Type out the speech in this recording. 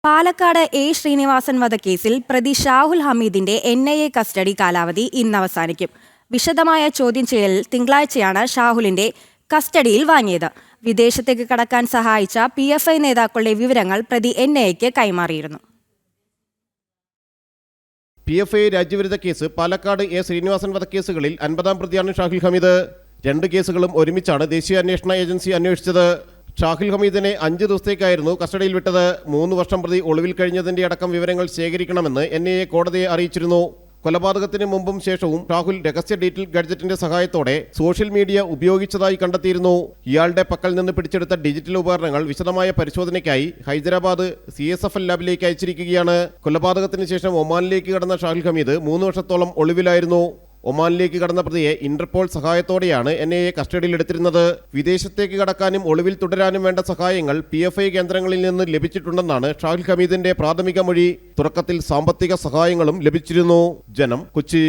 Palakkad A Sreenivasan വധക്കേസിൽ പ്രതി Shahul ഹമീദിന്റെ NIA custody കാലാവധി ഇന്ന് അവസാനിക്കും. വിശദമായ ചോദ്യം ചെയ്യലിൽ തിങ്കളാഴ്ചയാണ് ഷാഹുലിന്റെ കസ്റ്റഡിയിൽ വാങ്ങിയത്. വിദേശത്തേക്ക് കടക്കാൻ സഹായിച്ച PFI നേതാക്കളുടെ വിവരങ്ങൾ പ്രതി NIAക്ക് കൈമാറിയിരുന്നു. PFI രാജ്യവിരുദ്ധ കേസ് പാലക്കാട് എ ശ്രീനിവാസൻ വധക്കേസുകളിൽ 50-ാം പ്രതിയാണ് ഷാഹുൽ ഹമീദ്. 2 കേസുകളും ഒരുമിച്ചാണ് ദേശീയ അന്വേഷണ ഏജൻസി അന്വേഷിച്ചത്. ഷാഹുൽ ഹമീദിനെ 5 ദിവസത്തേക്കായിരുന്നു കസ്റ്റഡിയിൽ വിട്ടത്. 3 വർഷം പ്രതി ഒളിവിൽ കഴിഞ്ഞതിന്റെ അടക്കം വിവരങ്ങൾ ശേഖരിക്കണമെന്ന് NIA കോടതിയെ അറിയിച്ചിരുന്നു. കൊലപാതകത്തിന് മുമ്പും ശേഷവും ഷാഹുൽ രഹസ്യ ഡീറ്റെയിൽ ഗഡ്ജറ്റിന്റെ സഹായത്തോടെ സോഷ്യൽ മീഡിയ ഉപയോഗിച്ചതായി കണ്ടെത്തിയിരുന്നു. ഇയാളുടെ പക്കൽ നിന്ന് പിടിച്ചെടുത്ത ഡിജിറ്റൽ ഉപകരണങ്ങൾ വിശദമായ പരിശോധനയ്ക്കായി ഹൈദരാബാദ് CSFL ലാബിലേക്ക് അയച്ചിരിക്കുകയാണ്. കൊലപാതകത്തിന് ശേഷം ഒമാനിലേക്ക് കടന്ന ഷാഹുൽ ഹമീദ് 3 വർഷത്തോളം ഒളിവിലായിരുന്നു. ഒമാനിലേക്ക് കടന്ന പ്രതിയെ ഇന്റർപോൾ സഹായത്തോടെയാണ് NIA കസ്റ്റഡിയിലെടുത്തിരുന്നത്. വിദേശത്തേക്ക് കടക്കാനും ഒളിവിൽ തുടരാനും വേണ്ട സഹായങ്ങൾ PFI കേന്ദ്രങ്ങളിൽ നിന്ന് ലഭിച്ചിട്ടുണ്ടെന്നാണ് ഷാഹുൽ ഹമീദിന്റെ പ്രാഥമിക മൊഴി. തുടക്കത്തിൽ സാമ്പത്തിക സഹായങ്ങളും ലഭിച്ചിരുന്നു. ജനം, കൊച്ചി.